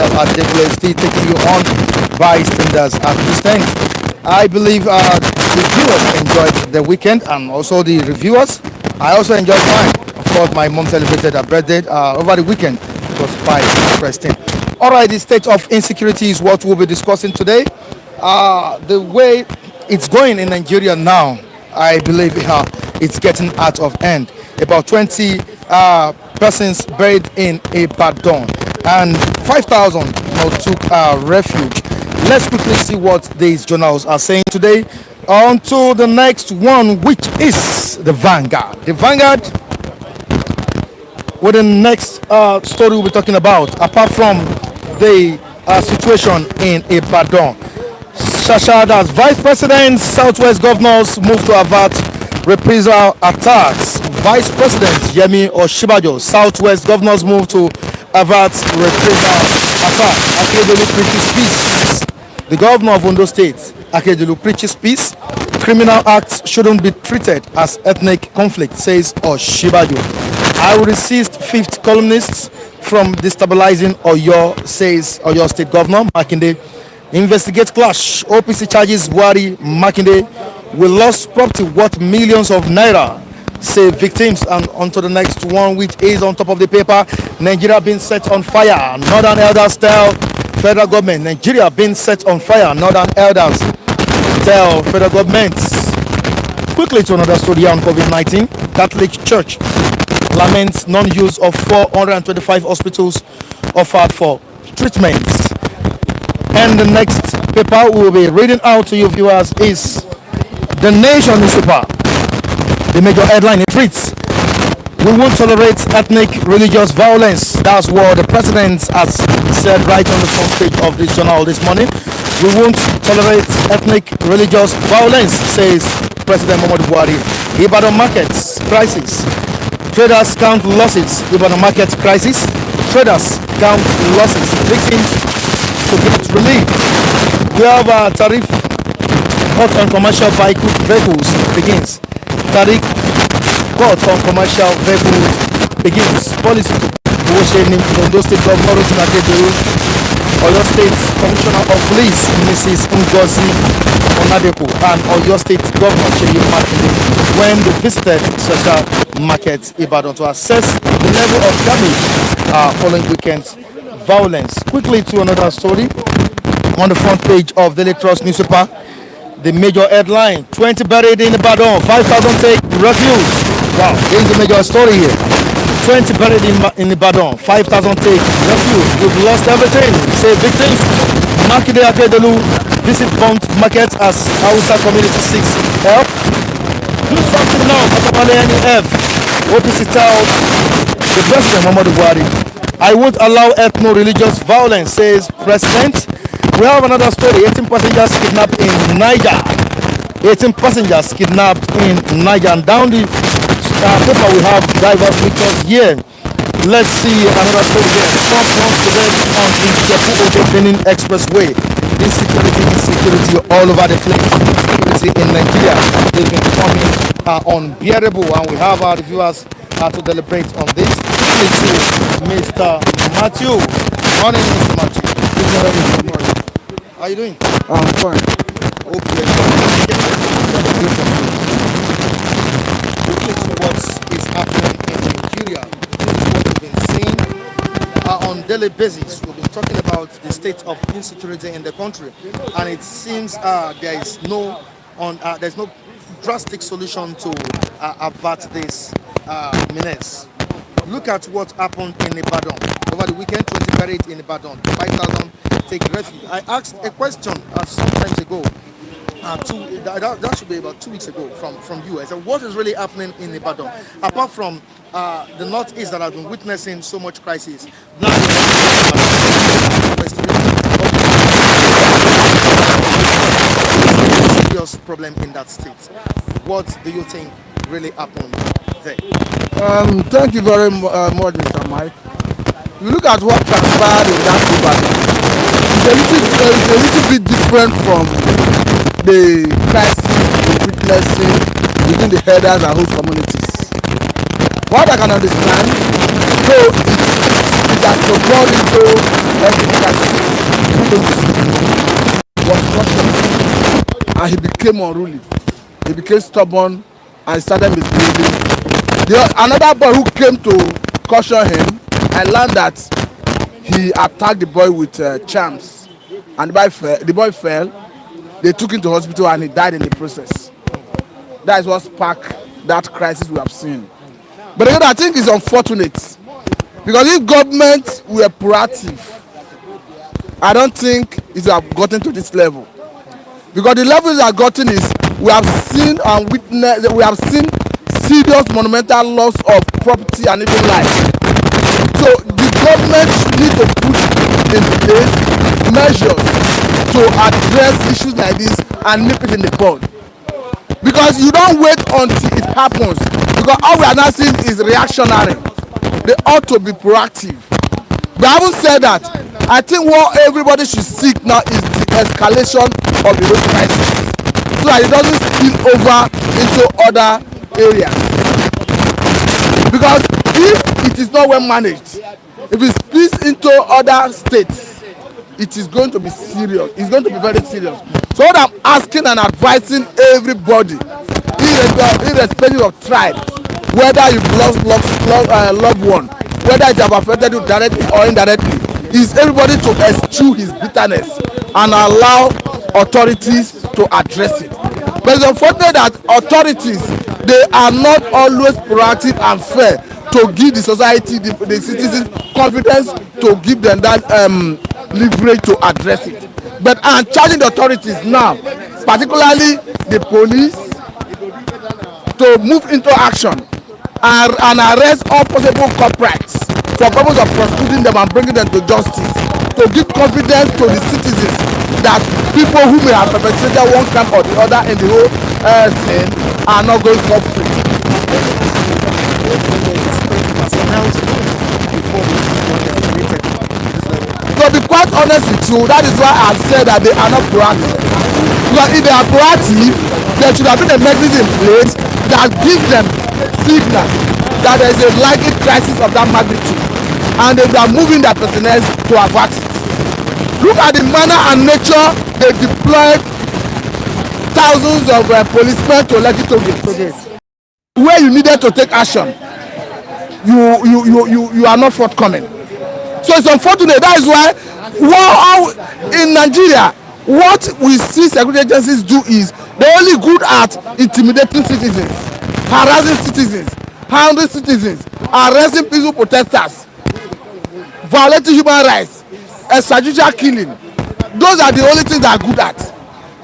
Daniel at WST taking you on Bystanders at Bystansder. I believe the viewers enjoyed the weekend and also the reviewers. I also enjoyed mine. Of course, my mom celebrated her birthday over the weekend. It was quite interesting. All right, the state of insecurity is what we'll be discussing today. The way it's going in Nigeria now, I believe it's getting out of hand. About 20 persons buried in a Ibadan and 5,000 took refuge. Let's quickly see what these journals are saying today. On to the next one, which is the Vanguard. The Vanguard, with the next story we'll be talking about, apart from the situation in Ibadan. Shashada's vice president, Southwest governors move to avert reprisal attacks. Vice President Yemi Oshibajo, Southwest governors move to avert reprisal attacks. Akeredolu preaches peace. The governor of Ondo State, Akeredolu preaches peace. Criminal acts shouldn't be treated as ethnic conflict, says Oshibajo. I will resist fifth columnists from destabilizing Oyo, says Oyo State Governor Makinde. Investigate clash. OPC charges Buhari Makinde. We lost property worth millions of naira, say victims. And on to the next one, which is on top of the paper. Nigeria being set on fire. Northern elders tell federal government. Nigeria being set on fire. Northern elders tell federal government. Quickly to another story on COVID-19. Catholic Church laments non-use of 425 hospitals offered for treatments. And the next paper we will be reading out to you viewers is The Nation newspaper. The major headline it reads, "We won't tolerate ethnic religious violence." That's what the president has said right on the front page of this journal this morning. We won't tolerate ethnic religious violence, says President Muhammadu Buhari. Ibadan markets crisis. Traders count losses. Ibadan market crisis. Traders count losses. Victims to get relief. We have a tariff cut on commercial vehicles begins. Tariff cut on commercial vehicles begins. Policy negotiating Ondo State Governor Rotimi Akeredolu, Oyo State Commissioner of Police Mrs. Ngozi Onadepo, and Oyo State Governor Seyi Makinde when they visited Social Market Ibadan to assess the level of damage following weekend's violence. Quickly to another story on the front page of Daily Trust newspaper. The major headline: 20 buried in Ibadan, 5,000 take refuge. Wow, this is the major story here. 20 buried in Ibadan, 5,000 take refuge. We've lost everything, say victims. Makinde Akeredolu visit Bond Market as Hausa community seeks help. Do something now, Matamale NEF. OPC tells the President Muhammadu Buhari, "I won't allow ethno-religious violence," says President. We have another story. 18 passengers kidnapped in Niger. 18 passengers kidnapped in Niger. And down the paper we have diverse pictures here. Let's see another story here. Trump wants to get on the Ijebu Benin Expressway. Insecurity all over the place. Insecurity in Nigeria is becoming unbearable, and we have our reviewers to deliberate on this. Mr. Matthew. Morning, Mr. Matthew. Good morning. How are you doing? I'm fine. Okay. Quickly to what is happening in Nigeria. This is what we've been seeing on daily basis. We've been talking about the state of insecurity in the country, and it seems there's no drastic solution to avert this menace. Look at what happened in Ibadan over the weekend. 20 buried in Ibadan, 5,000 take refuge. I asked a question some times ago. That should be about 2 weeks ago from you. I said, what is really happening in Ibadan apart from the northeast that have been witnessing so much crisis? Now, serious problem in that state. What do you think really happened there? Thank you very much, Mr. Mike. You look at what transpired in that Ibadan. It's a little bit different from the crisis we're witnessing within the herders and host communities. What I can understand, though it has to go into ethnic and and he became unruly. He became stubborn and started misbehaving. Another boy who came to caution him, I learned that he attacked the boy with charms, and the boy fell. They took him to hospital and he died in the process. That is what sparked that crisis we have seen. But again, I think it's unfortunate because if government were proactive, I don't think it would have gotten to this level. Because the level it has gotten is we have seen and witnessed, we have seen serious monumental loss of property and even life. So the government need to put in place measures to address issues like this and nip it in the bud. Because you don't wait until it happens. Because all we are now seeing is reactionary. They ought to be proactive. But having said that, I think what everybody should seek now is the escalation of the whole crisis, so that it doesn't spill over into other areas. Because if it is not well managed, if it spills into other states, it is going to be serious. It's going to be very serious. So what I'm asking and advising everybody, irrespective of tribe, whether you've lost loved one, whether it have affected you directly or indirectly, is everybody to eschew his bitterness and allow authorities to address it. But it's unfortunate that authorities, they are not always proactive and fair to give the society, the citizens confidence to give them that leverage to address it. But I'm charging the authorities now, particularly the police, to move into action and arrest all possible culprits for purpose of prosecuting them and bringing them to justice, to give confidence to the citizens that people who may have perpetrated one crime or the other in the whole scene are not going scot free. To be quite honest with you, that is why I said that they are not proactive. Because if they are proactive, there should have been a mechanism in place that gives them signal that there is a likely crisis of that magnitude, and they are moving their personnel to avert it. Look at the manner and nature they deployed thousands of policemen to Lekki toll gate, where you needed to take action. You are not forthcoming. So it's unfortunate. That is why in Nigeria, what we see security agencies do is they're only good at intimidating citizens, harassing citizens, handling citizens, arresting peaceful protesters, violating human rights, extrajudicial killing. Those are the only things they are good at.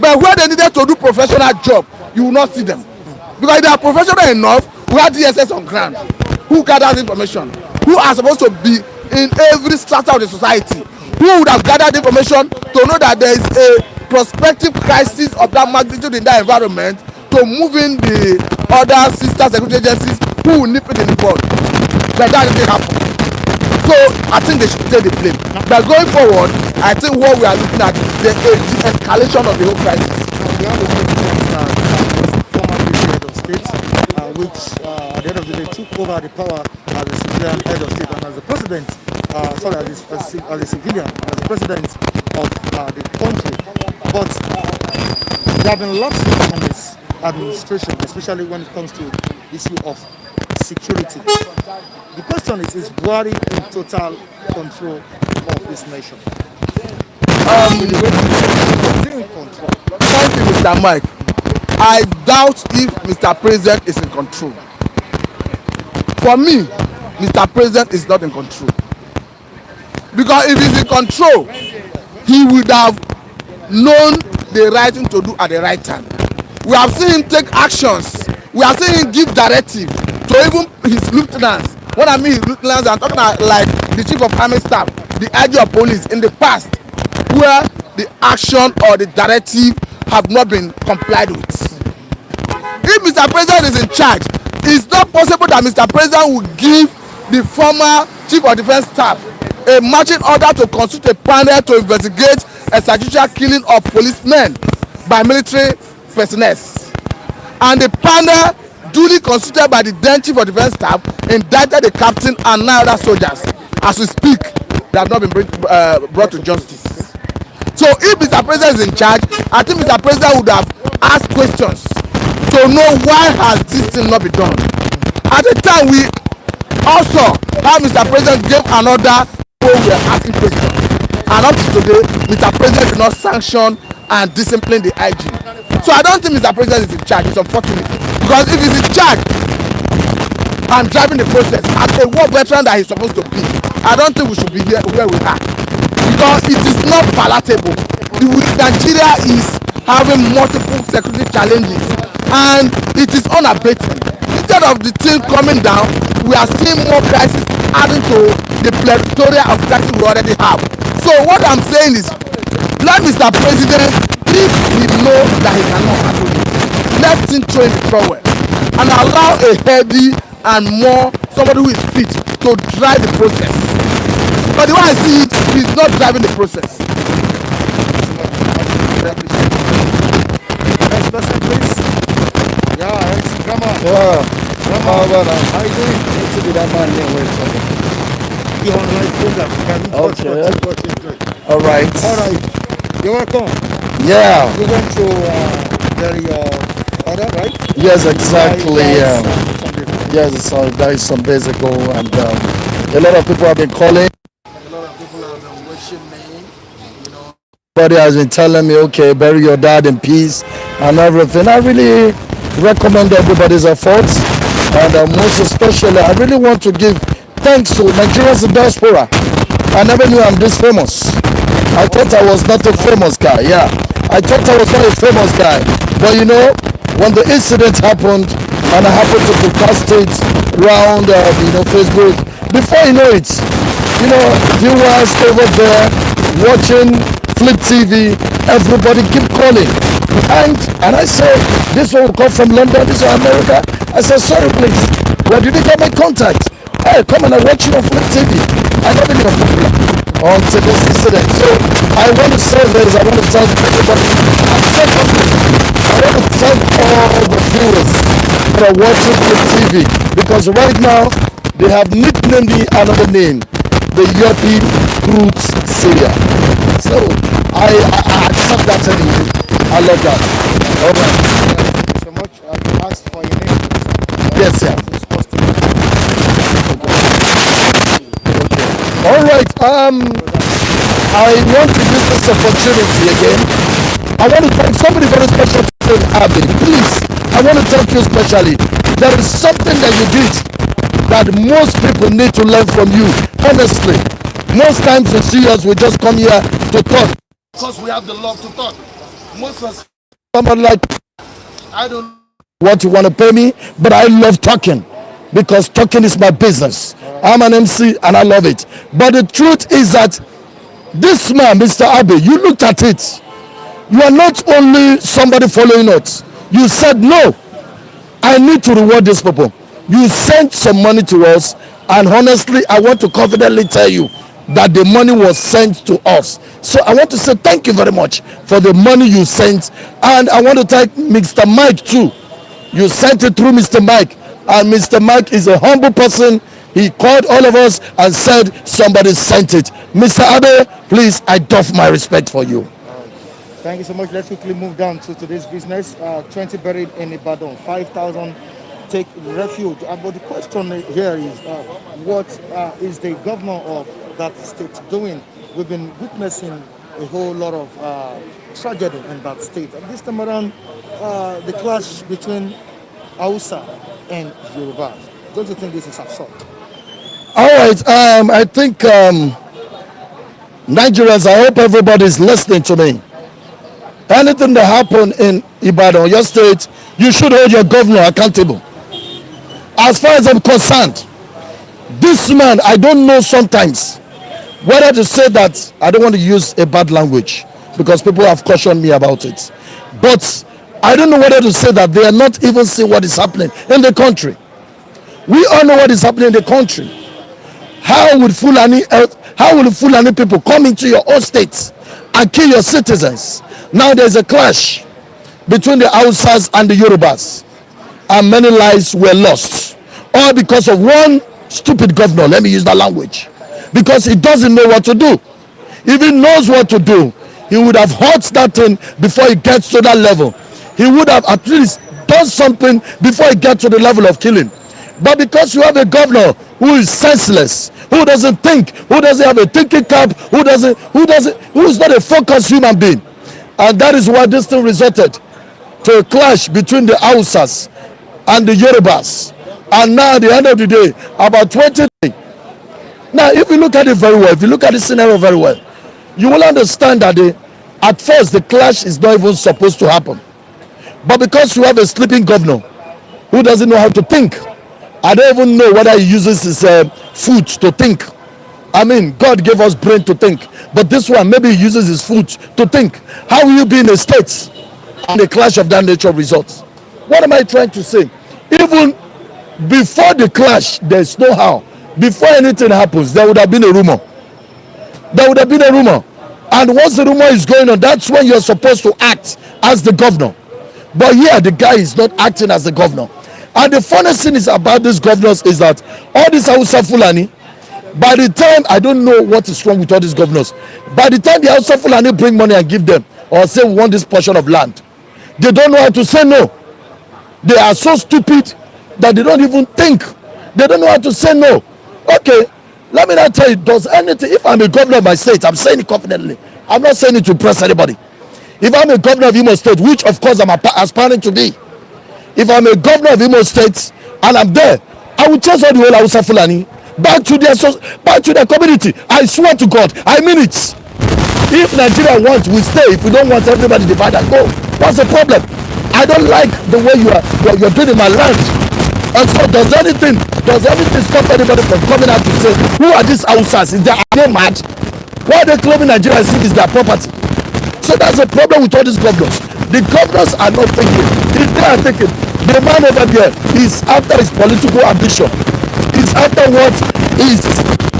But where they needed to do professional job, you will not see them. Because if they are professional enough, we have DSS on ground who gathers information, who are supposed to be in every strata of the society, who would have gathered information to know that there is a prospective crisis of that magnitude in that environment, to move in the other sister security agencies who will nip it in the bud. But that didn't happen. So I think they should take the blame. But going forward, I think what we are looking at is the escalation of the whole crisis. We have a former head of state, which at the end of the day took over the power as the civilian head of state and as the president, as a civilian, as the president of the country. But there have been lapses in this administration, especially when it comes to the issue of security. The question is Buhari in total control of this nation? Thank you, Mr. Mike. I doubt if Mr. President is in control. For me, Mr. President is not in control. Because if he's in control, he would have known the right thing to do at the right time. We have seen him take actions. We have seen him give directive to even his lieutenants. When I mean his lieutenants, I'm talking like the chief of army staff, the IG of police in the past, where the action or the directive have not been complied with. If Mr. President is in charge, it's not possible that Mr. President will give the former chief of defense staff a marching order to constitute a panel to investigate a extrajudicial killing of policemen by military personnel. And the panel, duly constituted by the then chief of defense staff, indicted the captain and 9 other soldiers. As we speak, they have not been brought to justice. So if Mr. President is in charge, I think Mr. President would have ask questions to know why has this thing not been done. At the time, we also have Mr. President gave another way we are asking questions, and up to today, Mr. President did not sanction and discipline the IG. So I don't think Mr. President is in charge. It's unfortunate, because if he's in charge and driving the process as a war veteran that he's supposed to be, I don't think we should be here where we are, because it is not palatable. Nigeria is having multiple security challenges and it is unabated. Instead of the thing coming down, we are seeing more crises adding to the plethora of crises we already have. So what I'm saying is, let Mr. President, if we know that he cannot handle it, let him train the power and allow a heavy and more somebody who is fit to drive the process. But the way I see it, he's not driving the process. Next person, please. Yeah, it's Grandma. Yeah. Grandma, how you doing? Need to be that man there where it's okay. You're on live program. Okay. Watch. All right. All right. You're welcome. Yeah. You went to very order, right? Yes, exactly. Yeah. Something. Yes, so that is some days ago, and a lot of people have been calling. A lot of people have been wishing me, you know. Everybody has been telling me, okay, bury your dad in peace and everything. I really recommend everybody's efforts, and most especially, I really want to give thanks to Nigerians in diaspora. I never knew I'm this famous. I thought I was not a famous guy. Yeah, I thought I was not a famous guy. But you know, when the incident happened, and I happened to broadcast it around, Facebook, before you know it, viewers over there watching Flip TV, everybody keep calling. And I said, this one will come from London, this one America. I said, sorry please, where did you get my contact? Hey, come and I watch you on Flip TV. I never knew popular until this incident. So I want to say this, I want to thank everybody. And secondly, I want to thank all the viewers that are watching Flip TV, because right now they have nicknamed me another name, the Yopi Roots Syria. So I accept that anyway. I love that. All right. Thank you so much. I asked for your name. Yes, sir. It's supposed to be. All right. I want to use this opportunity again. I want to thank somebody very special, Abby. Please, I want to thank you specially. There is something that you did that most people need to learn from you. Honestly, most times you see us, we just come here to talk because we have the love to talk. Most of us, someone like, I don't know what you want to pay me, but I love talking because talking is my business. I'm an MC and I love it. But the truth is that this man, Mr. Abe, you looked at it. You are not only somebody following us. You said, no, I need to reward these people. You sent some money to us, and honestly, I want to confidently tell you that the money was sent to us. So I want to say thank you very much for the money you sent. And I want to thank Mr. Mike too. You sent it through Mr. Mike. And Mr. Mike is a humble person. He called all of us and said somebody sent it. Mr. Abe, please, I doff my respect for you. Thank you so much. Let's quickly move down to today's business. 20 buried in Ibadan, 5,000 take refuge. But the question here is, what is the governor of that state doing? We've been witnessing a whole lot of tragedy in that state. And this time around, the clash between Hausa and Yoruba. Don't you think this is absurd? All right. I think Nigerians, I hope everybody's listening to me. Anything that happened in Ibadan, your state, you should hold your governor accountable. As far as I'm concerned, this man, I don't know sometimes whether to say that. I don't want to use a bad language because people have cautioned me about it. But I don't know whether to say that they are not even seeing what is happening in the country. We all know what is happening in the country. How would Fulani people come into your own states and kill your citizens? Now there's a clash between the Hausas and the Yorubas, and many lives were lost, all because of one stupid governor. Let me use that language, because he doesn't know what to do. If he knows what to do, he would have hurt that thing before he gets to that level. he would have at least done something before he got to the level of killing. But because you have a governor who is senseless, who doesn't think, who doesn't have a thinking cap, who is not a focused human being, and that is why this thing resulted to a clash between the Hausas and the Yorubas. And now at the end of the day, about 20. Now, if you look at it very well, if you look at the scenario very well, you will understand that at first the clash is not even supposed to happen. But because you have a sleeping governor who doesn't know how to think, I don't even know whether he uses his food to think. I mean, God gave us brain to think, but this one maybe he uses his food to think. How will you be in a state and a clash of that nature results? What am I trying to say? Even before the clash, there's no how. Before anything happens, there would have been a rumor. There would have been a rumor. And once the rumor is going on, that's when you're supposed to act as the governor. But here, the guy is not acting as the governor. And the funniest thing is about these governors is that all these Hausa Fulani, by the time, I don't know what is wrong with all these governors, by the time the Hausa Fulani bring money and give them, or say we want this portion of land, they don't know how to say no. They are so stupid that they don't even think. They don't know how to say no. Okay, let me not tell you, does anything, if I'm a governor of my state, I'm saying it confidently, I'm not saying it to impress anybody. If I'm a governor of Imo State, which of course I'm aspiring to be, if I'm a governor of Imo State and I'm there, I will chase all the whole Hausa Fulani back to their community. I swear to God, I mean it. If Nigeria wants, we stay. If we don't want, everybody divide and go. What's the problem? I don't like the way you're doing in my land. And so does everything stop anybody from coming out to say, who are these Hausas? Are they mad? Why are they claiming Nigeria as if it's their property? So that's a problem with all these governors. The governors are not thinking. If they are thinking, the man over there is after his political ambition. He's after what he's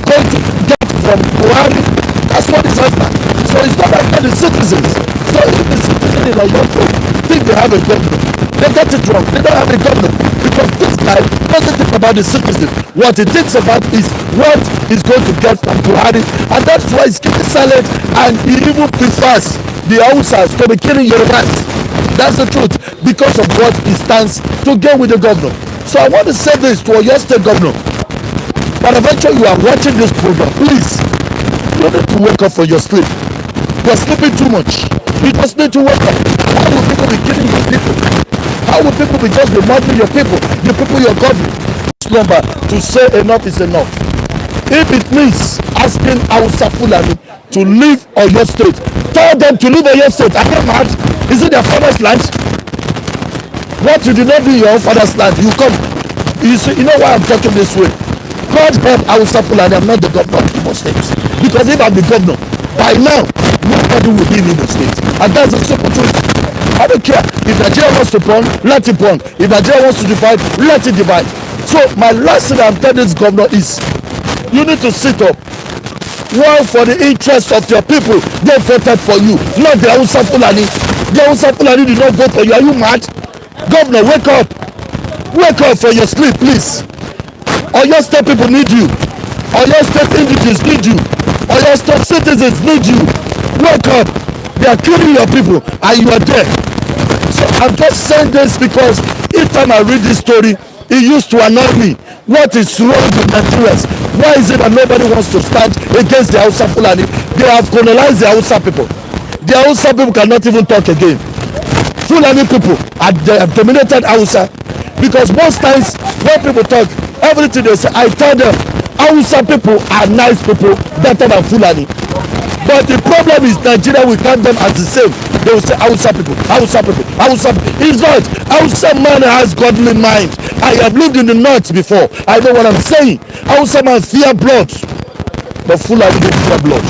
going to get from Buhari. That's what he's after. So it's not after the citizens. So if the citizens in Oyo think they have a governor, they get it wrong. They don't have a governor. Because this guy doesn't think about the citizen. What he thinks about is what he's going to get from Buhari. And that's why he's keeping silent, and he even prefers the Hausas to be killing Yorubas. That's the truth, because of what he stands to get with the governor. So I want to say this to your state governor. But eventually you are watching this program, please, you need to wake up from your sleep. You're sleeping too much. You just need to wake up. How will people be killing your people? How will people be just be murdering your people, the people you're governing? Number to say enough is enough. If it means asking Hausa Fulani to leave Oyo State, tell them to leave Oyo State. Are they mad? Is it their father's land? What you did not do in your own father's land, you come. You see, you know why I'm talking this way? God help Hausa Fulani, I'm not the governor of Imo State. Because if I'm the governor, by now, nobody will be in Imo State. And that's the simple truth. I don't care. If Nigeria wants to pawn, let it pawn. If Nigeria wants to divide, let it divide. So my last thing I'm telling this governor is, you need to sit up. Work for the interest of your people. They voted for you, not the Hausa Fulani. The Hausa Fulani did not vote for you. Are you mad? Governor, wake up. Wake up for your sleep, please. Oyo State people need you. Oyo State indigenous need you. Oyo State citizens need you. Wake up. They are killing your people and you are there. So I'm just saying this because each time I read this story, it used to annoy me. What is wrong with Nigerians? Why is it that nobody wants to stand against the Hausa Fulani? They have colonized the Hausa people. The Hausa people cannot even talk again. Fulani people have dominated Hausa, because most times when people talk, everything they say, I tell them Hausa people are nice people, better than Fulani. But the problem is Nigeria will count them as the same. They will say Hausa people, Hausa people, Hausa people. It's not. Hausa man has godly mind. I have lived in the north before. I know what I'm saying. Hausa man fear blood, but Fulani don't fear blood.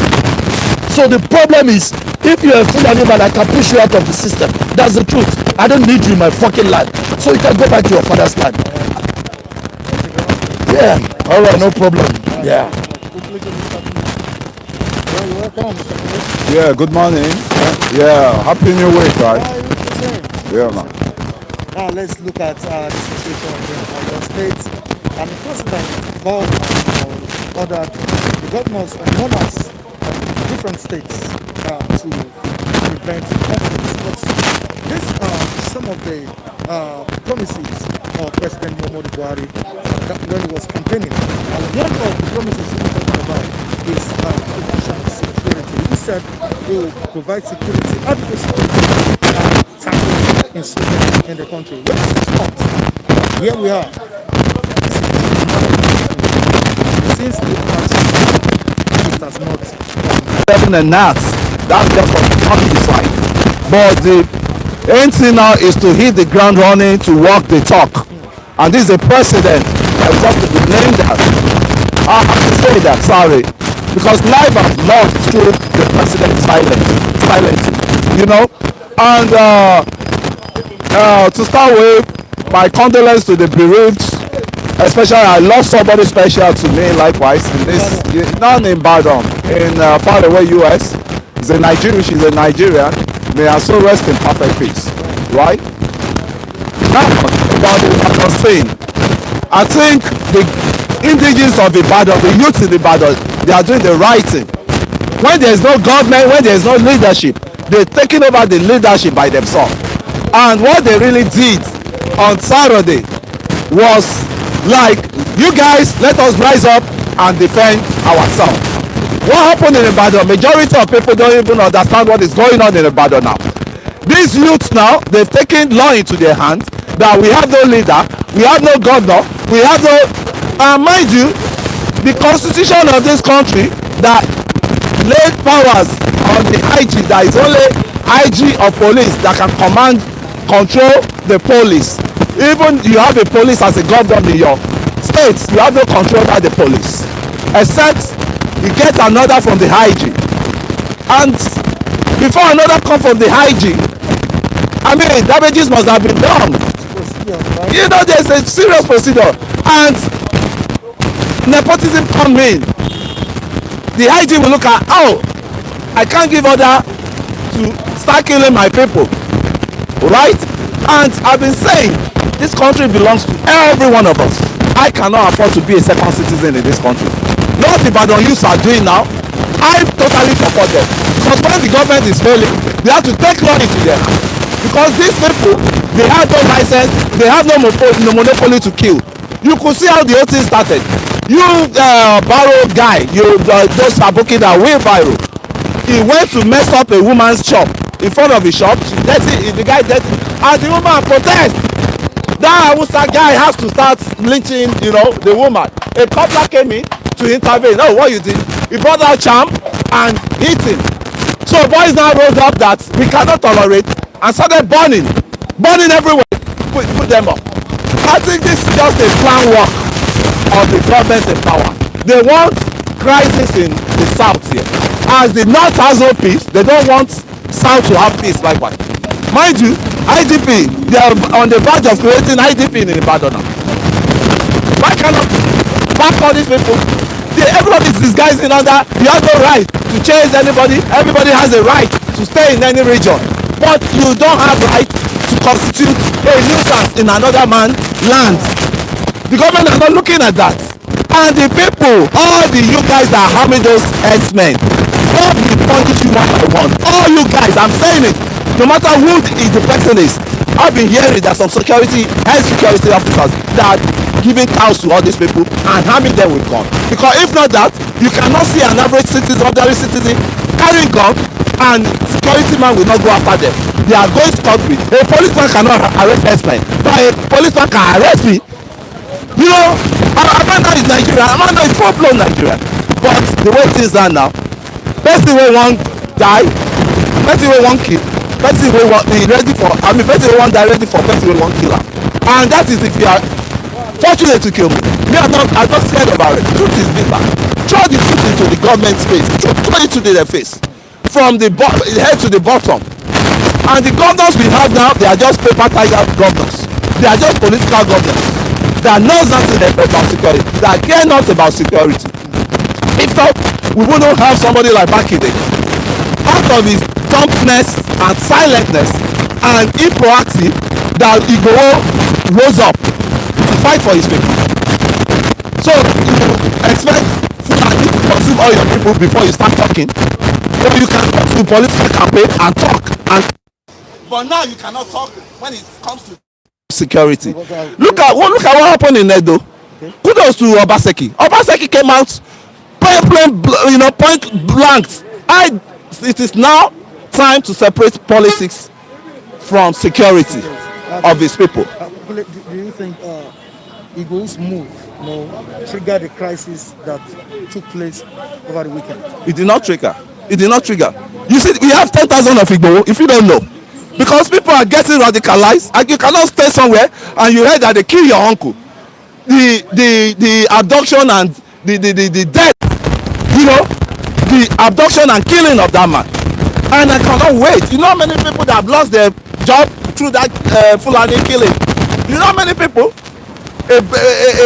So the problem is, if you're a Fulani man, I can push you out of the system. That's the truth. I don't need you in my fucking land. So you can go back to your father's land. Yeah. All right, no problem. Yeah. Yeah, good morning. Yeah, happy new week, right? Yeah, man. Now let's look at the situation in Oyo State, and the president called ordered the governors and monarchs of different states to prevent conflicts. But this some of the promises of President Muhammadu Buhari when he was campaigning. And one of the promises he was talking about is provision of security. He said he will provide security, adequate security, and tackle insurgency in the country. Well, 6 months, here we are. Since the election, it has not Seven and gnats. That's just on the economy side. But the aim thing now is to hit the ground running, to walk the talk. And this is a precedent that is just to be named as. I have to say that, sorry. Because life has lost through the president's silence. You know? And to start with, my condolences to the bereaved. Especially, I lost somebody special to me, likewise. In this, not in Badon, in far away US. She's a Nigerian. She's a Nigerian. May her soul rest in perfect peace. Right? Now, about the Ibadan thing. I think the indigenous of Ibadan, the youth in Ibadan, they are doing the right thing. When there is no government, when there is no leadership, they're taking over the leadership by themselves. And what they really did on Saturday was like, you guys, let us rise up and defend ourselves. What happened in Ibadan? Majority of people don't even understand what is going on in Ibadan now. These youths now, they've taken law into their hands, that we have no leader, we have no governor, we have no, mind you, the constitution of this country that laid powers on the IG, that is only IG of police that can control the police. Even you have a police as a governor in your states, you have no control over the police, except you get another from the IG. And before another come from the IG, I mean, damages must have been done. You know, there's a serious procedure. And nepotism come in. The IG will look at, oh, I can't give order to start killing my people. Right? And I've been saying, this country belongs to every one of us. I cannot afford to be a second citizen in this country. What Ibadan youths are doing now, I totally support them. Because when the government is failing, they have to take law into their hands. Because these people, they have no license, they have no monopoly to kill. You could see how the whole thing started. You barrow guy, those aboki that wheelbarrow, he went to mess up a woman's shop in front of his shop. The guy dirty, and the woman protest. That Hausa guy has to start lynching, you know, the woman. A copper came in to intervene. Oh, what you did? He brought out charm and hit him. So boys now rose up that we cannot tolerate and started burning everywhere. Put them up. I think this is just a plan work of the government in power. They want crisis in the south here. As the north has no peace, they don't want south to have peace likewise. Mind you, IDP, they are on the verge of creating IDP in Ibadan now. Why cannot back all these people? Everybody is disguising under, you have no right to chase anybody. Everybody has a right to stay in any region. But you don't have right to constitute a nuisance in another man's land. The government is not looking at that. And the people, all the you guys that are harming those herdsmen, all be punished you one by one. All you guys, I'm saying it, no matter who the person is. I've been hearing that some health security officers that are giving cows to all these people and harming them with guns. Because if not that, you cannot see an average citizen, ordinary citizen carrying gun, and security man will not go after them. They are going scot-free. A policeman cannot arrest herdsmen, but a policeman can arrest me. You know, Amanda is Nigerian. Amanda is full-blown Nigerian. But the way things are now, person will want die, person will want kill, person will want be ready for, person will want die ready for, person will want kill her. And that is if you are fortunate to kill me. I'm not scared about it. Truth is bitter. Throw the truth into the government's face. Throw it to their face. From the head to the bottom. And the governors we have now, they are just paper tiger governors. They are just political governors. That knows nothing about security. That care not about security. If not, we wouldn't have somebody like Bakide. Out of his dumbness and silentness and improactive, that Igboho rose up to fight for his people. So you expect Fulani to consume all your people before you start talking, or you can go to political campaign and talk and But now you cannot talk when it comes to security. Look at what happened in Edo. Kudos to Obaseki. Obaseki came out point blank. It is now time to separate politics from security of his people. Do you think Igbo's move triggered the crisis that took place over the weekend? It did not trigger. You see, we have 10,000 of Igbo, if you don't know. Because people are getting radicalized, and you cannot stay somewhere and you heard that they kill your uncle. The abduction and the death, the abduction and killing of that man. And I cannot wait. You know how many people that have lost their job through that Fulani killing? You know how many people?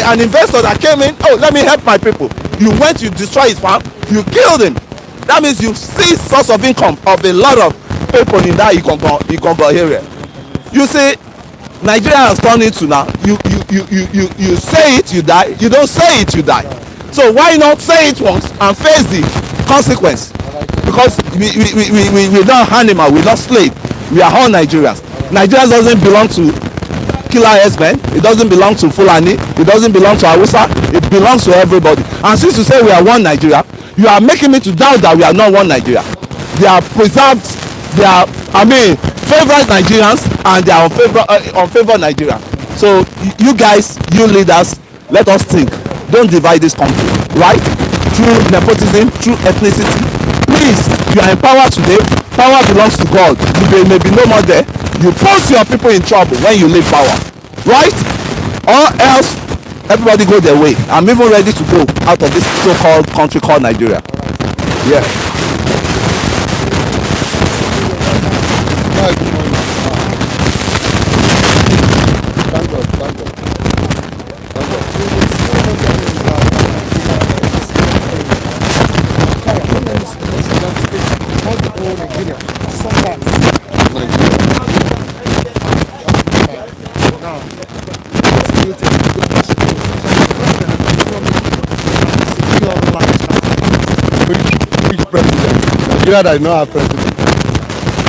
An investor that came in, let me help my people. You went, you destroy his farm, you killed him. That means you see source of income of a lot of people in that Ikongo area. You see, Nigeria has turned into now, you say it, you die. You don't say it, you die. So why not say it once and face the consequence? Because we're not animal, we're not slave. We are all Nigerians. Nigeria doesn't belong to killer herdsmen. It doesn't belong to Fulani. It doesn't belong to Hausa. It belongs to everybody. And since you say we are one Nigeria, you are making me to doubt that we are not one Nigeria. They are preserved. They are, favorite Nigerians, and they are unfavored Nigeria. So you guys, you leaders, let us think. Don't divide this country, right? Through nepotism, through ethnicity. Please, you are in power today. Power belongs to God. You may be no more there. You post your people in trouble when you leave power, right? Or else everybody go their way. I'm even ready to go out of this so-called country called Nigeria. Yeah. Nigeria does not have president.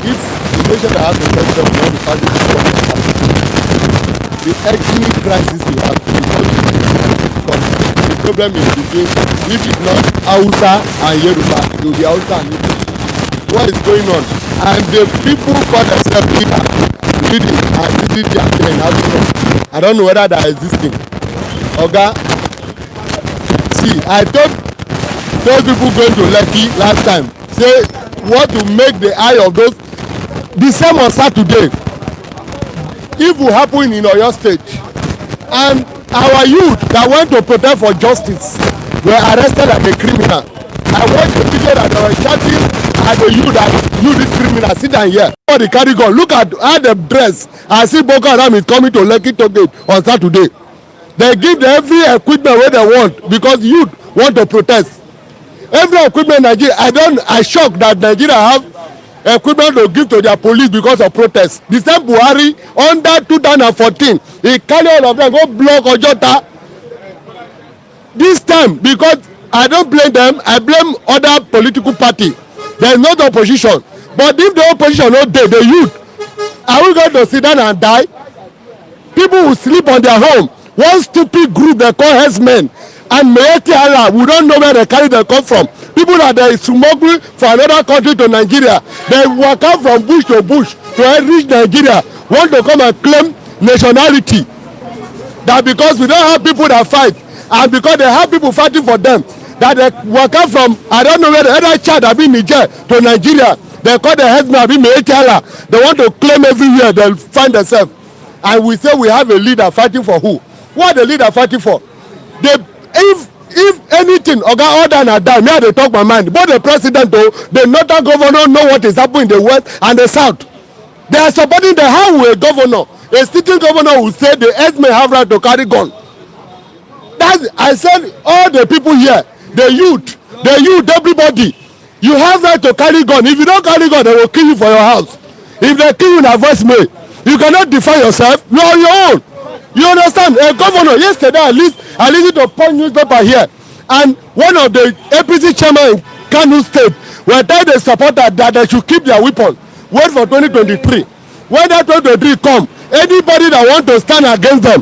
If the nation that has a president will not be fighting the ethnic crisis we have in the country, because the problem is between, if it's not Hausa and Yoruba, it will be Hausa and Igbo. What is going on? And the people call themselves leading their thing. I don't know whether that is existing. Oga, see, I told those people going to Lekki last time, say what to make the eye of those. The same on Saturday, if will happen in Oyo State, and our youth that went to protest for justice were arrested as a criminal. I watched the video that they were shouting at the youth that you this criminal, sit down here. For the carry gun, look at how they dress. I see Boko Haram is coming to Lekki Toll Gate on Saturday. They give them every equipment where they want because youth want to protest. Every equipment in Nigeria, I shocked that Nigeria have equipment to give to their police because of protest. The same Buhari under 2014, he carry all of them go block Ojota. This time, because I don't blame them, I blame other political party. There is no opposition. But if the opposition no dey, the youth, are we going to sit down and die? People will sleep on their home. One stupid group they call herdsmen and Mayeti Allah, we don't know where they carry them come from. People that they smuggle from another country to Nigeria, they walk out from bush to bush to reach Nigeria, want to come and claim nationality. That because we don't have people that fight, and because they have people fighting for them, that they walk out from, I don't know where the other child have been Niger to Nigeria, they call the headsman have been Mayeti Allah. They want to claim everywhere they find themselves. And we say we have a leader fighting for who? What the leader fighting for? If anything, Oga order na die, me I dey talk my mind. Both the president the northern governor know what is happening in the west and the south. They are supporting the how a governor, a sitting governor will say the herdsmen have right to carry gun. That's, I said all the people here, the youth, everybody, you have right to carry gun. If you don't carry gun, they will kill you for your house. If they kill you in a voicemail, you cannot defend yourself. You are on your own. You understand? A governor, yesterday I listened to Punch newspaper here, and one of the APC chairman in Kano State were telling the supporters that they should keep their weapons. Wait for 2023. when that 2023 come, anybody that want to stand against them,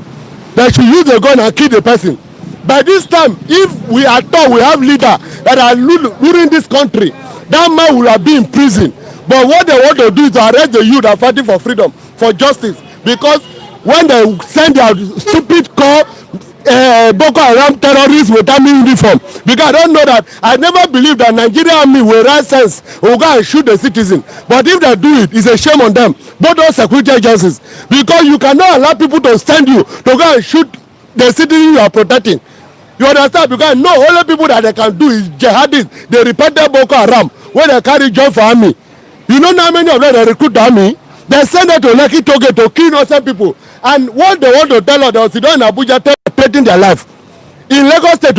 they should use a gun and kill the person. By this time, if we are told we have leaders that are ruling this country, that man will have been in prison. But what they want to do is to arrest the youth that are fighting for freedom, for justice. Because when they send their stupid call, Boko Haram terrorists with army uniform, because I don't know that, I never believed that Nigerian army will rise sense, will go and shoot the citizen. But if they do it, it's a shame on them, both those security agencies, because you cannot allow people to send you to go and shoot the citizen you are protecting. You understand? Because no, only people that they can do is jihadists, the repentant Boko Haram, when they carry job for army. You know how many of them they recruit the army? They send them to Lekki Toge to kill innocent people. And what they want to tell us, they sit down in Abuja threatening their life. In Lagos State,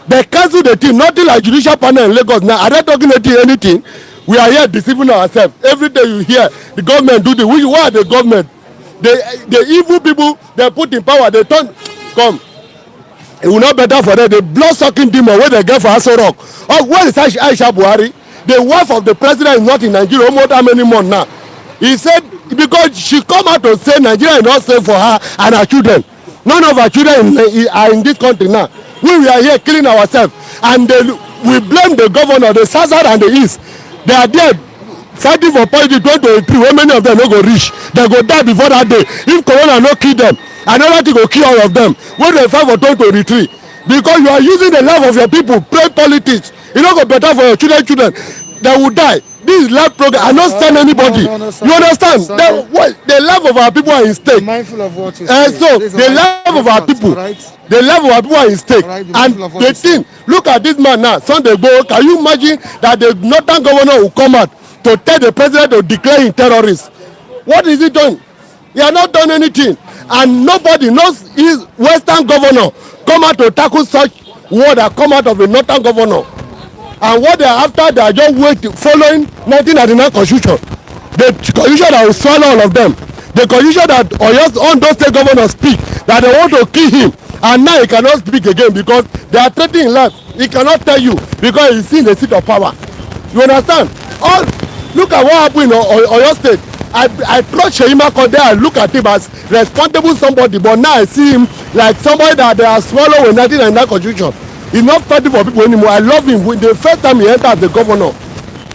they cancel the team, nothing like judicial panel in Lagos. Now, are they talking anything? We are here deceiving ourselves. Every day you hear the government do this. Why are the government? The evil people they put in power, they turn, come. It will not better for them. The blood-sucking demon where they get for Aso Rock. Oh, where is Aisha Buhari? The wife of the president is not in Nigeria almost how many months now? He said because she come out to say Nigeria is not safe for her and her children. None of our children are in this country now. We are here killing ourselves, and we blame the governor, the south and the east. They are there fighting for politics 2023. How many of them no go reach? They go die before that day. If corona no kill them, another thing go kill all of them. When they fight for 2023, because you are using the life of your people play politics. You no go better for your children. They will die. This is life program. I not send anybody. No, you understand? The life of our people are in stake. Mindful of what you say. So the life of our people, the life of our people are in stake. And the thing, look at this man now. Sunday go. Can you imagine that the northern governor will come out to tell the president to declare him terrorist? What is he doing? He has not done anything, and nobody knows his western governor come out to tackle such word that come out of the northern governor. And what they are after, they are just following 1999 constitution, the constitution that will swallow all of them, the constitution that on those state governors speak that they want to kill him, and now he cannot speak again because they are threatening life. He cannot tell you because he's in the seat of power. You understand? Look at what happened in Oyo State. I trust Sheyima there. I look at him as responsible somebody, but now I see him like somebody that they are swallowing with 1999 constitution. He's not fighting for people anymore. I love him. When the first time he entered as the governor,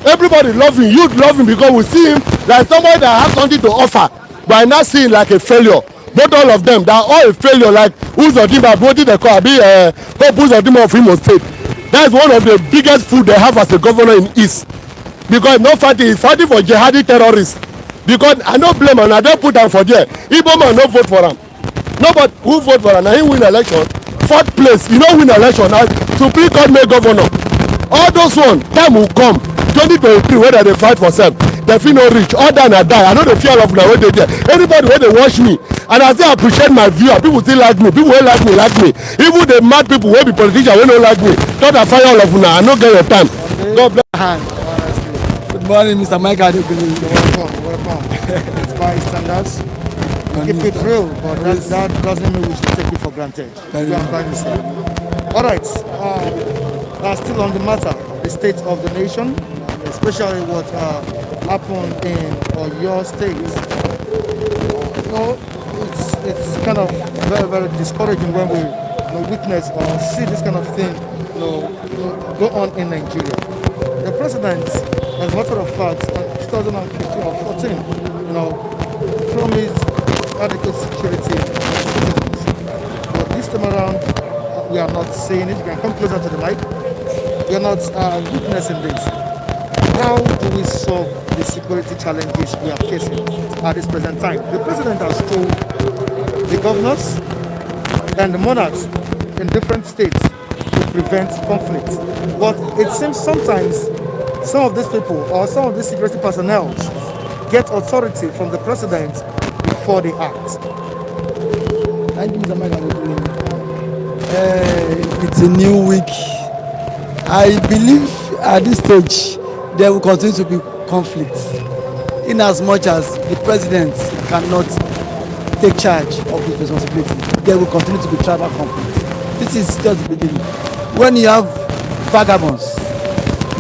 everybody love him. Youth love him because we see him like somebody that has something to offer. But I now see him like a failure. Both all of them, they are all a failure. Like Uzodimma, what did they call? Pope Uzodimma of Imo State. That is one of the biggest food they have as a governor in East. Because no fighting, he's fighting for jihadi terrorists. Because I don't blame him. I don't put him for there. Igbo man no vote for him. Nobody who vote for him. Now he win election. Fourth place, you don't win election. Now Supreme Court make governor. All those one, time will come. 2023, whether they fight for self, they feel no rich. All that and die. I know the fear of now when they there. Anybody when they watch me, and I say I appreciate my viewer. People still like me. People who like me. Even the mad people who be politicians who don't like me. Thought I fire all of you now. I no get your time. Okay. God bless. Good morning, Mr. Michael. Welcome. It's Bystanders. Keep it real, but that doesn't mean we should take it for granted. You are trying to say. All right. Still on the matter, the state of the nation, especially what happened in your state. It's kind of very, very discouraging when we witness or see this kind of thing go on in Nigeria. The president, as a matter of fact, in 2015 or 14, promised adequate security for citizens. But this time around, we are not seeing it. You can come closer to the mic. We are not witnessing this. How do we solve the security challenges we are facing at this present time? The president has told the governors and the monarchs in different states to prevent conflict. But it seems sometimes some of these people or some of these security personnel get authority from the president before they act. Thank you, Mr. Michael. It's a new week. I believe at this stage there will continue to be conflict, in as much as the president cannot take charge of his responsibility. There will continue to be tribal conflict. This is just the beginning. When you have vagabonds,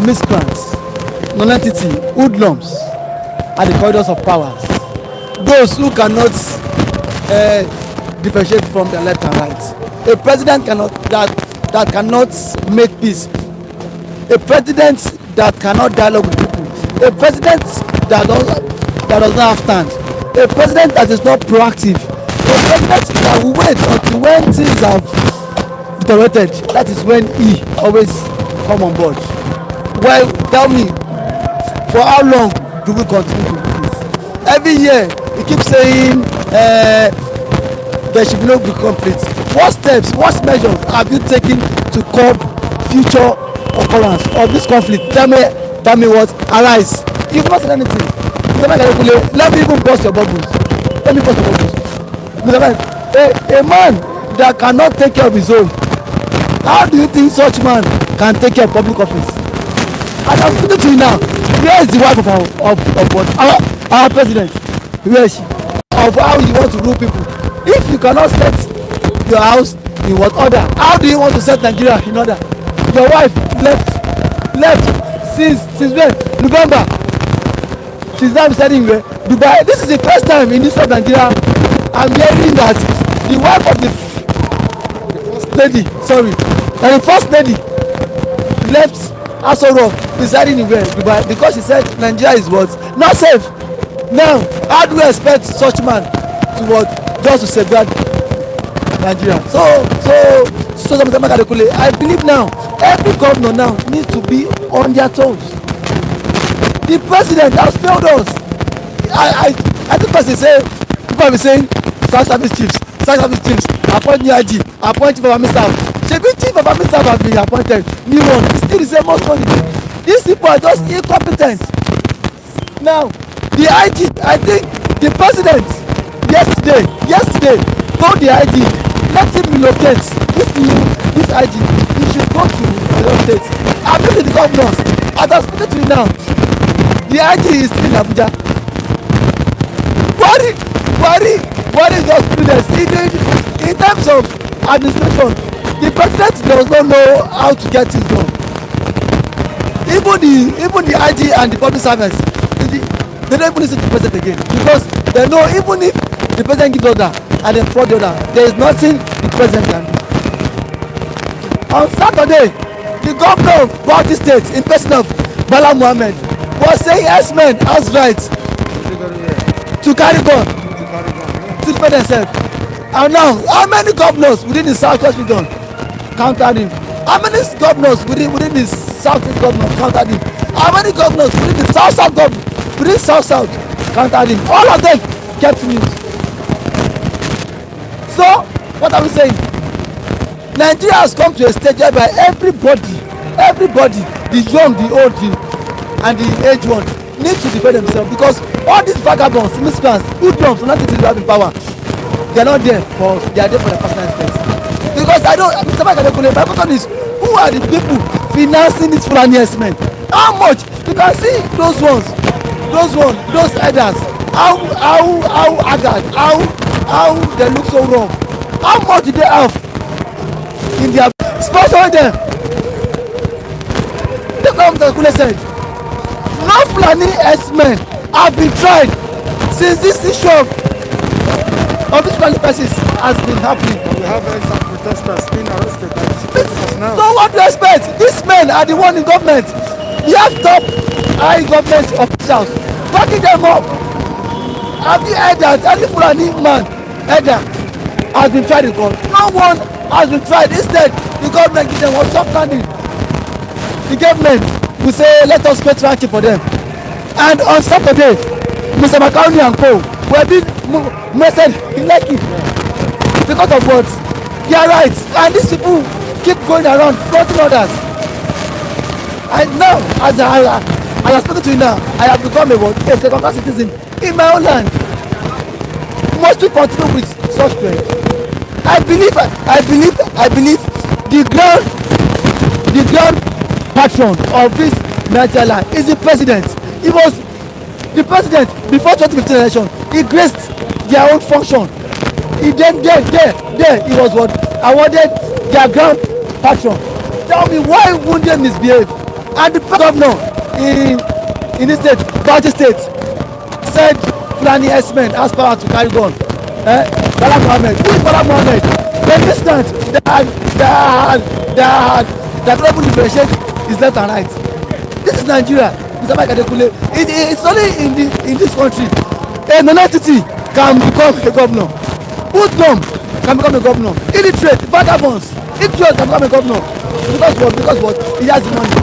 miscreants, non-entity, hoodlums at the corridors of powers, those who cannot differentiate from their left and right. A president that cannot make peace. A president that cannot dialogue with people. A president that does not have stand. A president that is not proactive. A president that will wait until when things have deteriorated. That is when he always come on board. Well, tell me, for how long do we continue to do this? Every year we keep saying there should no be conflict. What steps, what measures have you taken to curb future occurrence of this conflict? Tell me what arise. You've not said anything. Let me even burst your bubbles. Let me burst your bubbles. A man that cannot take care of his own, how do you think such man can take care of public office? And I'm speaking to you now. Where is the wife of our president? Where is she? Of how you want to rule people. If you cannot set your house in what order, how do you want to set Nigeria in order? Your wife left since when? November. She's now residing where? Dubai. This is the first time in this of Nigeria I'm hearing that the wife of the first lady left Aso Rock residing in where? Dubai, because she said Nigeria is what? Not safe. Now, how do we expect such man to what? Just to safeguard Nigeria. I believe now every governor now needs to be on their toes. The president has failed us. I think people be saying service chiefs, appoint new IG, appoint chief of army staff. Chief of army staff have been appointed. New one, it's still the same most money. These people are just incompetent. Now, the IG, I think the president yesterday told the IG, let him relocate this IG. He should go to the state. I've been to the governors. As I'm speaking to you now, the IG is still in Abuja. Buhari just prudence. In terms of administration, the president does not know how to get things done. Even the IG and the public servants, they don't even listen to the president again, because they know even if the president gives order and then follow the order, there is nothing the president can do. On Saturday, the governor of Bauchi State, in person of Bala Mohammed, was saying S-men has rights to carry gun to defend themselves. And now, how many governors within the Southwest region countered him? How many governors within the Southeast government countered him? How many governors within the South government, within South countered him? All of them kept mute. So, what are we saying? Nigeria has come to a stage whereby everybody, the young, the old, and the aged one, need to defend themselves, because all these vagabonds, miscreants, hoodlums, nothing to do in power, they are not there for us, they are there for their personal interest. Because I don't, Mr. Makadekule, my question is, who are the people financing these Fulani men? How much? You can see those elders, how haggard, how they look so wrong. How much do they have in their sponsoring them? Take what Mr. Kule said. No Fulani men have been tried since this issue of this Fulani persons has been happening. We have some protesters being arrested by the security personnel. So what do you expect? These men are the one in government. You have top high government officials backing them up. Have you heard that any Fulani man has been tried in court? No one has been tried. Instead, the government gives them one soft landing. The government will say, let us get ranking for them. And on Saturday, Mr. Macaroni and co were being messaged in Lekki because of what? They are right. And these people keep going around fronting others. And now, as I am speaking to you now, I have become a second-class citizen in my own land. Must we continue with such trend? I believe the grand patron of this Nigeria land is the president. He was the president before 2015 election. He graced their own function. He then there he was what awarded their grand patron. Tell me, why wouldn't they misbehave? And the governor in this state, Bauchi State, said Fulani S-men has power to carry gun. Bala Mohammed. Who is Bala Mohammed? The distance, they are able to differentiate his left and right. This is Nigeria. Mr. Mike Adekule. It's only in this country a non-entity can become a governor. Hoodlum can become a governor. Illiterate, vagabonds, idiots can become a governor. Because what? He has the money.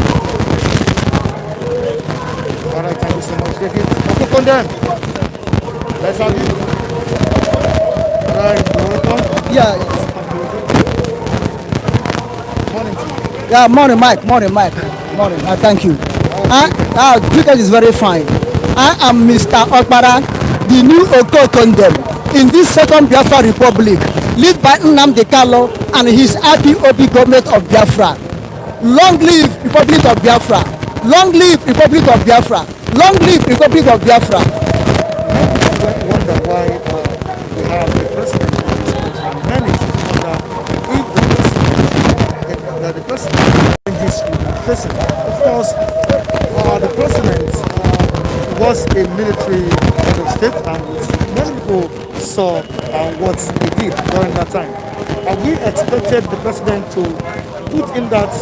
All right, thank you so much, David. Okay, condemn. Let's have you. All right, welcome. Yeah. Morning to you. Yeah, morning, Mike. Morning. Thank you. Cricket is very fine. I am Mr. Okpara, the new Oko Condem in this second Biafra Republic, led by Nnamdi Kanu and his IPOB government of Biafra. Long live Republic of Biafra. Long live Republic of Biafra. Long live Republic of Biafra. I wonder why we have the president of this country and many wonder if the president changes will be facing. Of course, the president was a military head of state, and many people saw what he did during that time. We expected the president to put in that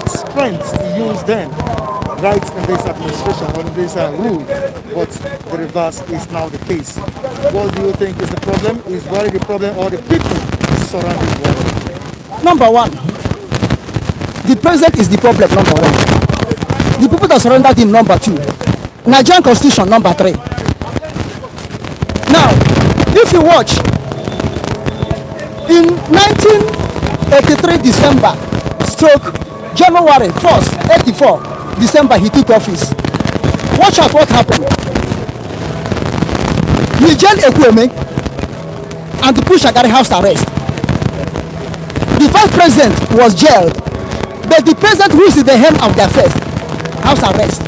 strength he used then, right in this administration, on this rule, but the reverse is now the case. What do you think is the problem? Is Buhari the problem, or the people surrounding Buhari? Number one, the president is the problem. Number one, the people that surrounded him. Number two, Nigerian Constitution. Number three. Now, if you watch, in 1983 December, stroke January 1st, 84 December, he took office. Watch out what happened. He jailed Ekweme and the push Shagari house arrest. The vice president was jailed, but the president who is in the helm of the affairs, house arrest.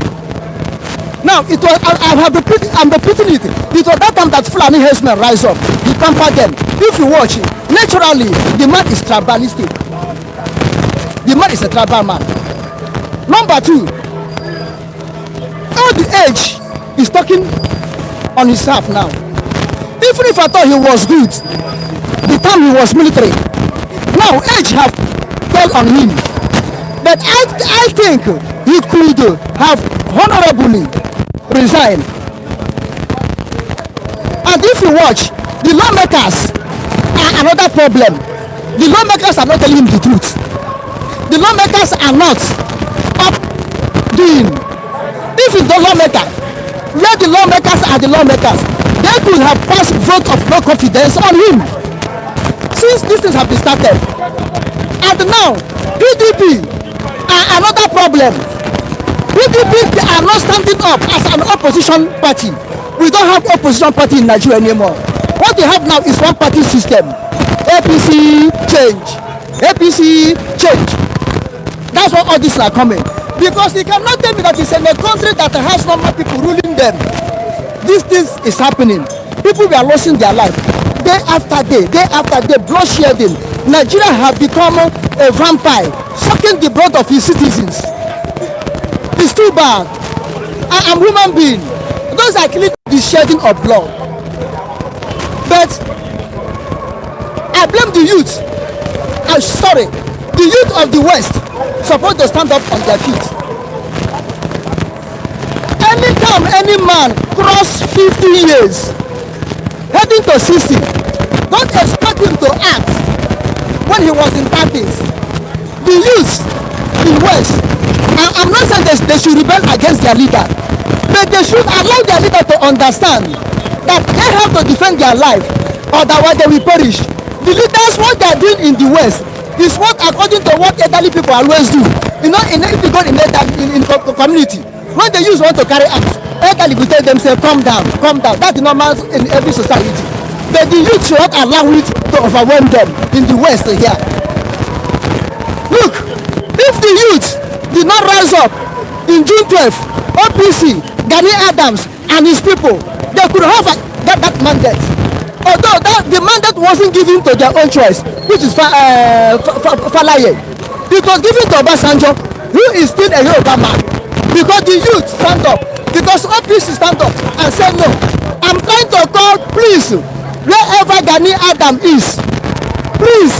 Now, it was, I'm repeating it. It was that time that Fulani herdsmen rise up. He pampered them. If you watch it, naturally, the man is tribalistic. The man is a tribal man. Number two, all the age is talking on his half now. Even if I thought he was good, the time he was military, now age have fell on him. But I think he could have honorably resigned. And if you watch, the lawmakers are another problem. The lawmakers are not telling him the truth. The lawmakers are not up doing. If it's the lawmaker, where the lawmakers are the lawmakers, they could have passed vote of no confidence on him. Since these things have been started. And now, PDP are another problem. PDP are not standing up as an opposition party. We don't have opposition party in Nigeria anymore. What they have now is one party system. APC change. APC change. That's why all these are coming. Because you cannot tell me that it's in a country that has normal people ruling them. These things is happening. People are losing their life. Day after day, bloodshedding. Nigeria have become a vampire, sucking the blood of his citizens. It's too bad. I am a human being. Those are killing the shedding of blood. But I blame the youth. I'm sorry. The youth of the West supposed to stand up on their feet. Anytime any man cross 50 years, heading to 60, don't expect him to act when he was in 30s. The youth in West, I'm not saying they should rebel against their leader, but they should allow their leader to understand that they have to defend their life, otherwise they will perish. The leaders, what they are doing in the West is what according to what elderly people always do. You know, if you go in community, when the youth want to carry out, elderly will tell themselves, calm down, calm down. That's the normal in every society. But the youth should not allow it to overwhelm them in the West here. Look, if the youth did not rise up in June 12th, OPC, Gani Adams and his people, they could have that mandate. Although the mandate wasn't given to their own choice, which is Falaye. It was given to Obasanjo, who is still a Yoruba man. Because the youth stand up, because OPC stand up and say no. I'm trying to please, wherever Gani Adam is, please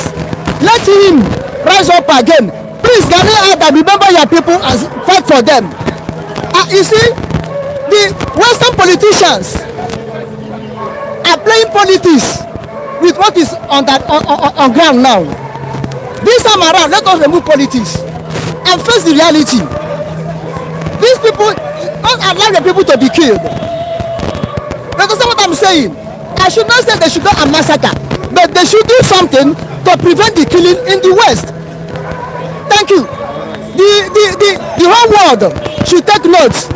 let him rise up again. Please, Gani Adam, remember your people and fight for them. You see, the Western politicians are playing politics with what is on ground now. This time around, let us remove politics and face the reality. These people, don't allow the people to be killed. You understand what I'm saying? I should not say they should go and massacre, but they should do something to prevent the killing in the West. Thank you. The whole world should take notes.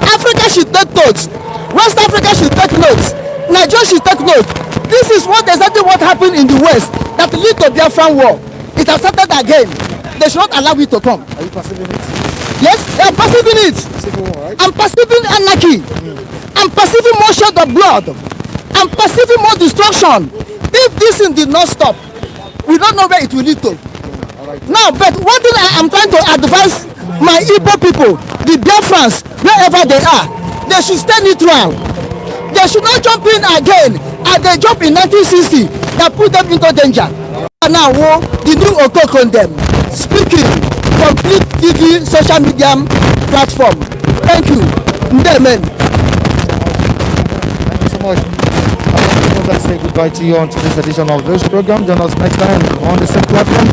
Africa should take notes. West Africa should take notes. Nigeria should take notes. This is exactly what happened in the West that lead to Biafran war. It has started again. They should not allow it to come. Are you perceiving it? Yes, I'm perceiving it. Civil war, right? I'm perceiving anarchy. I'm perceiving more shed of blood. I'm perceiving more destruction. If this thing did not stop, we don't know where it will lead to. Now, but one thing I'm trying to advise my Igbo people, the Biafrans, wherever they are, they should stay neutral. They should not jump in again as they jumped in 1960 that put them into danger. And now, the new Okoko on them, speaking, complete TV social media platform. Thank you. Amen. Thank you so much. Let's say goodbye to you on today's edition of this program. Join us next time on the same platform.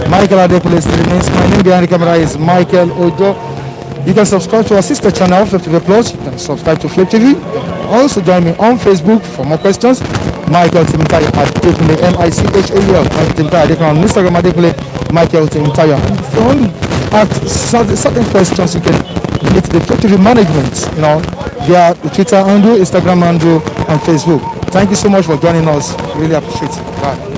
Michael Adepolis remains my name. Behind the camera is Michael Ojo. You can subscribe to our sister channel, Flip TV Plus. You can subscribe to Flip TV. Also join me on Facebook for more questions. Michael Timotaya Adekunle, Michael Michael Timotaya Adekunle on Instagram Adekunle, Michael Timotaya. If you want to ask certain questions, you can meet the Flip TV management, via the Twitter handle, Instagram handle, and Facebook. Thank you so much for joining us. Really appreciate it. Bye.